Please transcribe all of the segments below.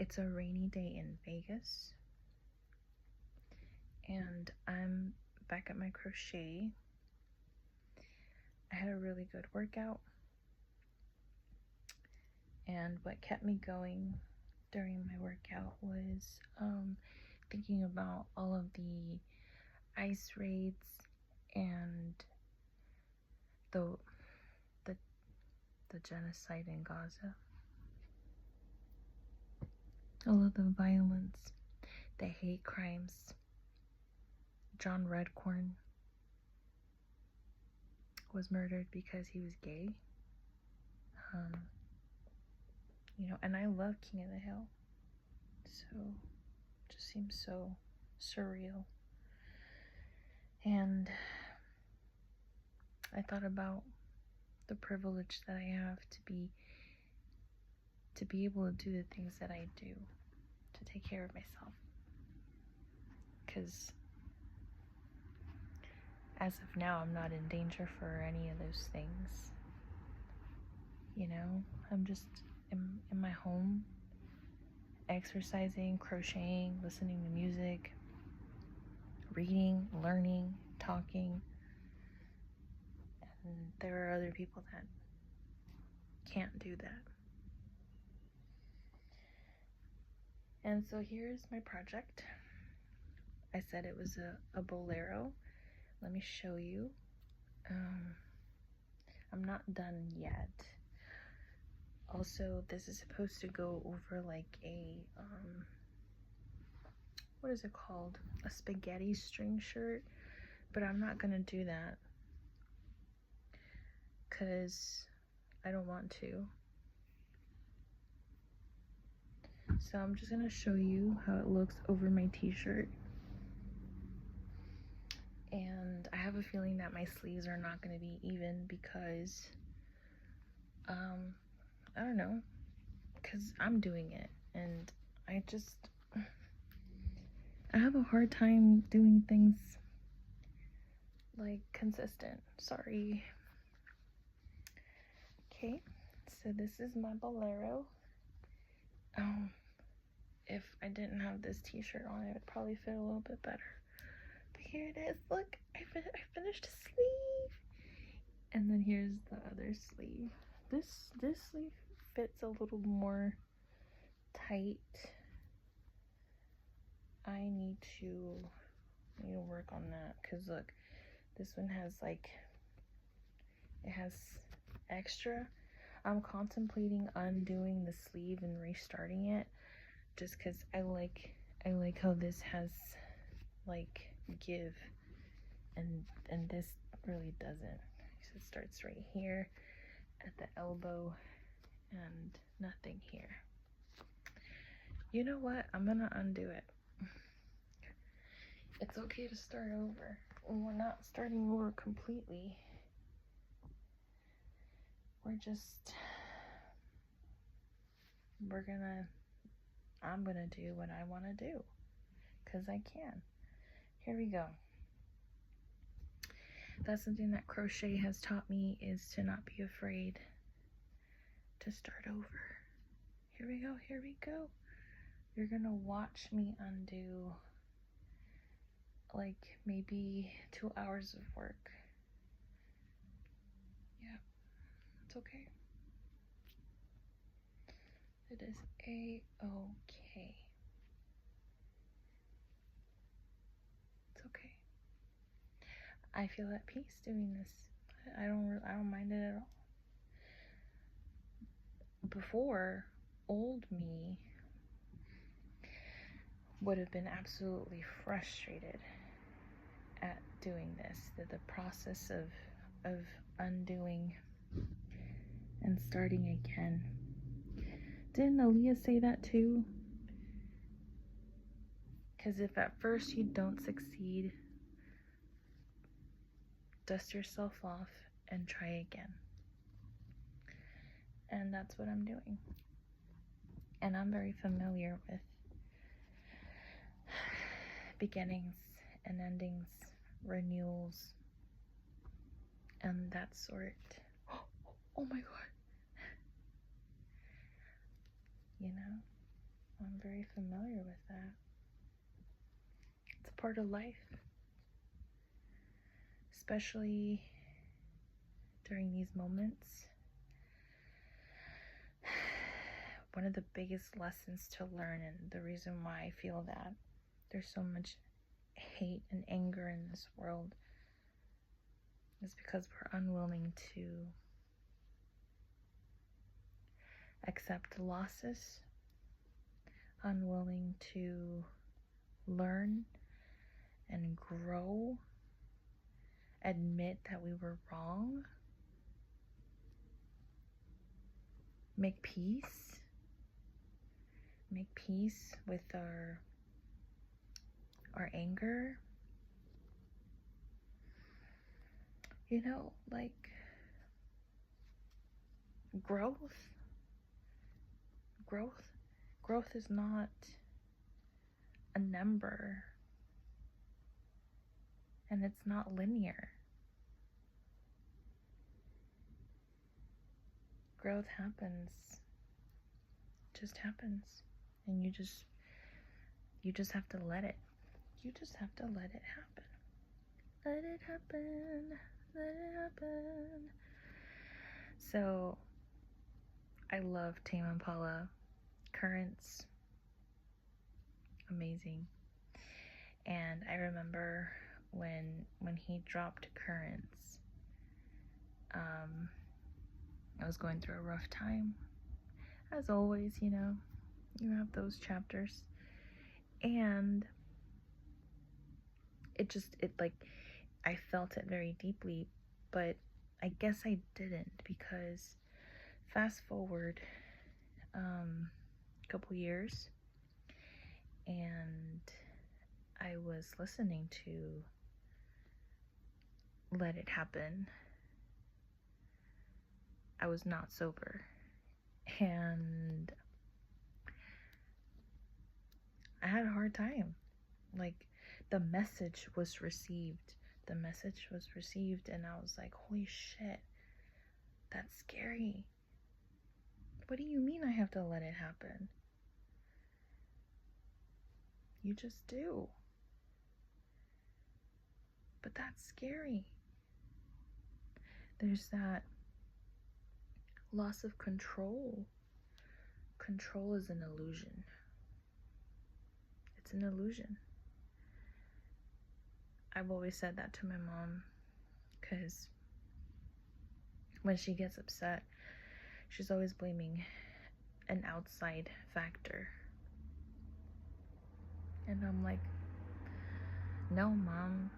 It's a rainy day in Vegas, and I'm back at my crochet. I had a really good workout, and what kept me going during my workout was thinking about all of the ice raids and the genocide in Gaza. All of the violence, the hate crimes. John Redcorn was murdered because he was gay. And I love King of the Hill. So, it just seems so surreal. And I thought about the privilege that I have to be able to do the things that I do, to take care of myself. Because as of now, I'm not in danger for any of those things. I'm just in my home, exercising, crocheting, listening to music, reading, learning, talking. And there are other people that can't do that. And so here's my project. I said it was a bolero. Let me show you. I'm not done yet. Also, this is supposed to go over like a, what is it called? A spaghetti string shirt. But I'm not gonna do that, because I don't want to. So I'm just gonna show you how it looks over my t-shirt. And I have a feeling that my sleeves are not gonna be even because, I don't know, because I'm doing it, and I have a hard time doing things like consistent. Sorry. Okay, so this is my bolero. If I didn't have this t-shirt on, it would probably fit a little bit better. But here it is. Look, I finished a sleeve. And then here's the other sleeve. This sleeve fits a little more tight. I need to work on that, because look, this one has it has extra. I'm contemplating undoing the sleeve and restarting it, just because I like how this has give, and this really doesn't. So it starts right here at the elbow and nothing here. You know what? I'm gonna undo it. It's okay to start over. We're not starting over completely. I'm gonna do what I want to do, because I can. Here we go. That's something that crochet has taught me, is to not be afraid to start over. Here we go, here we go. You're gonna watch me undo maybe 2 hours of work. Yeah, it's okay. It is a-okay. It's okay. I feel at peace doing this. I don't mind it at all. Before, old me would have been absolutely frustrated at doing this. The process of undoing and starting again. Didn't Aaliyah say that too? Because if at first you don't succeed, dust yourself off and try again. And that's what I'm doing. And I'm very familiar with beginnings and endings, renewals, and that sort. Oh my god. I'm very familiar with that. It's a part of life, especially during these moments. One of the biggest lessons to learn, and the reason why I feel that there's so much hate and anger in this world, is because we're unwilling to accept losses, unwilling to learn and grow, admit that we were wrong, make peace with our anger. You know, like, growth is not a number, and it's not linear. Growth happens, just happens, and you just have to let it. You just have to let it happen. Let it happen. Let it happen. So, I love Tame Impala. Currents, amazing. And I remember when he dropped Currents, I was going through a rough time. As always, you know, you have those chapters. And I felt it very deeply, but I guess I didn't, because fast forward a couple years, and I was listening to Let It Happen. I was not sober, and I had a hard time. Like, the message was received, and I was like, holy shit, that's scary. What do you mean I have to let it happen? You just do. But that's scary. There's that loss of control. Control is an illusion. It's an illusion. I've always said that to my mom, because when she gets upset, she's always blaming an outside factor. And I'm like, no, Mom.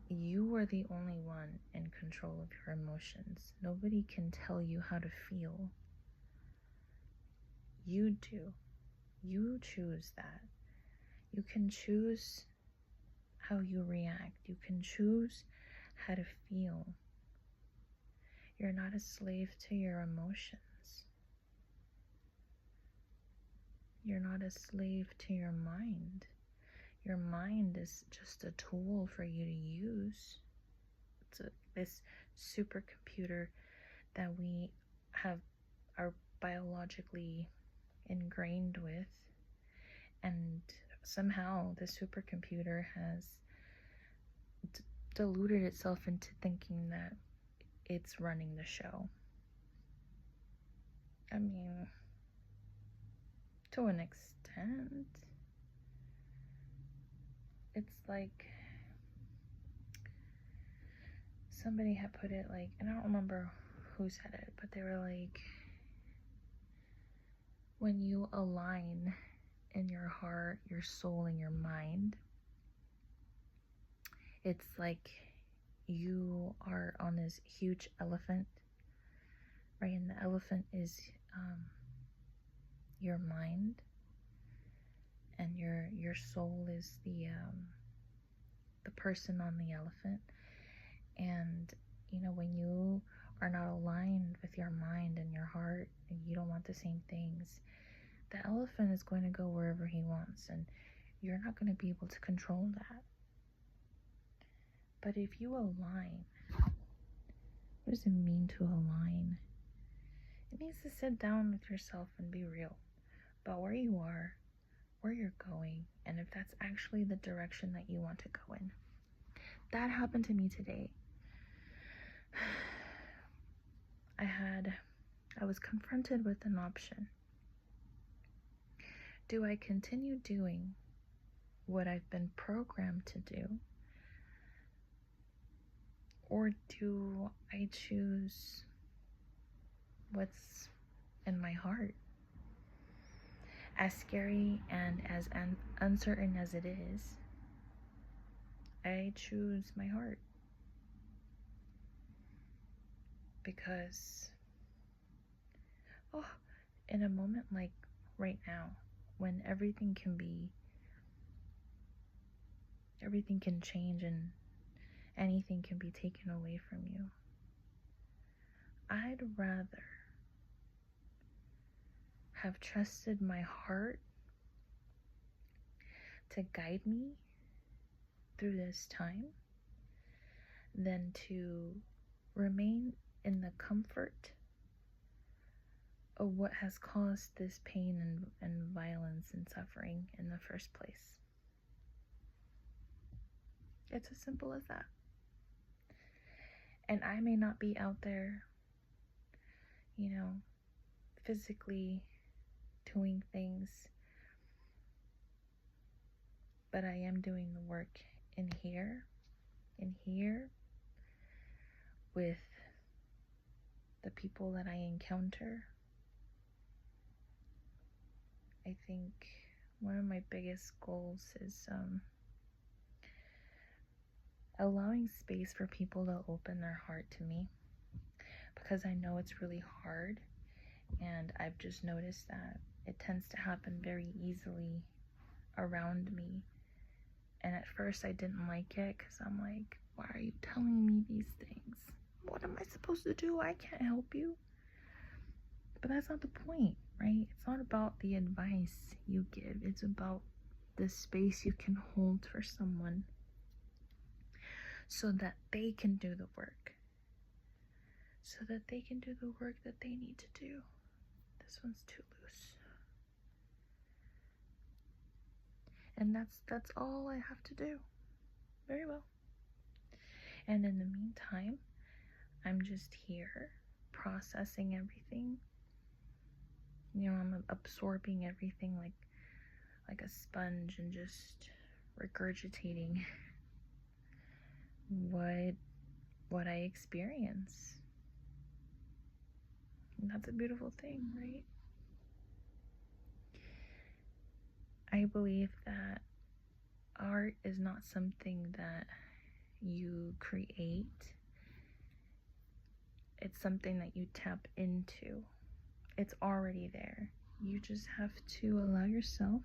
You are the only one in control of your emotions. Nobody can tell you how to feel. You do. You choose that. You can choose how you react. You can choose how to feel. You're not a slave to your emotions. You're not a slave to your mind. Your mind is just a tool for you to use. It's this supercomputer that we are biologically ingrained with, and somehow the supercomputer has deluded itself into thinking that it's running the show. I mean, to an extent. It's like, somebody had put it like, and I don't remember who said it, but they were like, when you align in your heart, your soul, and your mind, it's like you are on this huge elephant, right? And the elephant is your mind, and your soul is the person on the elephant. And you know, when you are not aligned with your mind and your heart, and you don't want the same things, the elephant is going to go wherever he wants, and you're not going to be able to control that. But if you align, what does it mean to align? It means to sit down with yourself and be real. about where you are, where you're going, and if that's actually the direction that you want to go in. That happened to me today. I was confronted with an option. Do I continue doing what I've been programmed to do? Or do I choose what's in my heart? As scary and as uncertain as it is, I choose my heart. Because, in a moment like right now, when everything can change and anything can be taken away from you, I'd rather have trusted my heart to guide me through this time than to remain in the comfort of what has caused this pain and violence and suffering in the first place. It's as simple as that. And I may not be out there, physically doing things, but I am doing the work in here, with the people that I encounter. I think one of my biggest goals is allowing space for people to open their heart to me, because I know it's really hard, and I've just noticed that it tends to happen very easily around me. And at first I didn't like it, because I'm like, why are you telling me these things? What am I supposed to do? I can't help you. But that's not the point, right? It's not about the advice you give. It's about the space you can hold for someone so that they can do the work. So that they can do the work that they need to do. This one's too loose. And that's all I have to do. Very well. And in the meantime, I'm just here processing everything. I'm absorbing everything like a sponge and just regurgitating what I experience. And that's a beautiful thing, right? I believe that art is not something that you create. It's something that you tap into. It's already there. You just have to allow yourself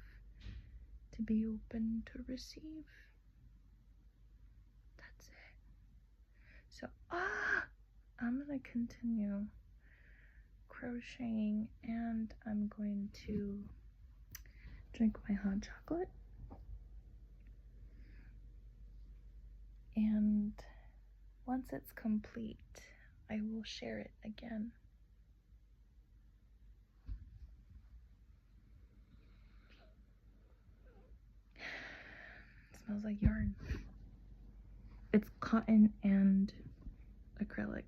to be open to receive. That's it. So, I'm gonna continue crocheting, and I'm going to drink my hot chocolate. And once it's complete, I will share it again. It smells like yarn. It's cotton and acrylic.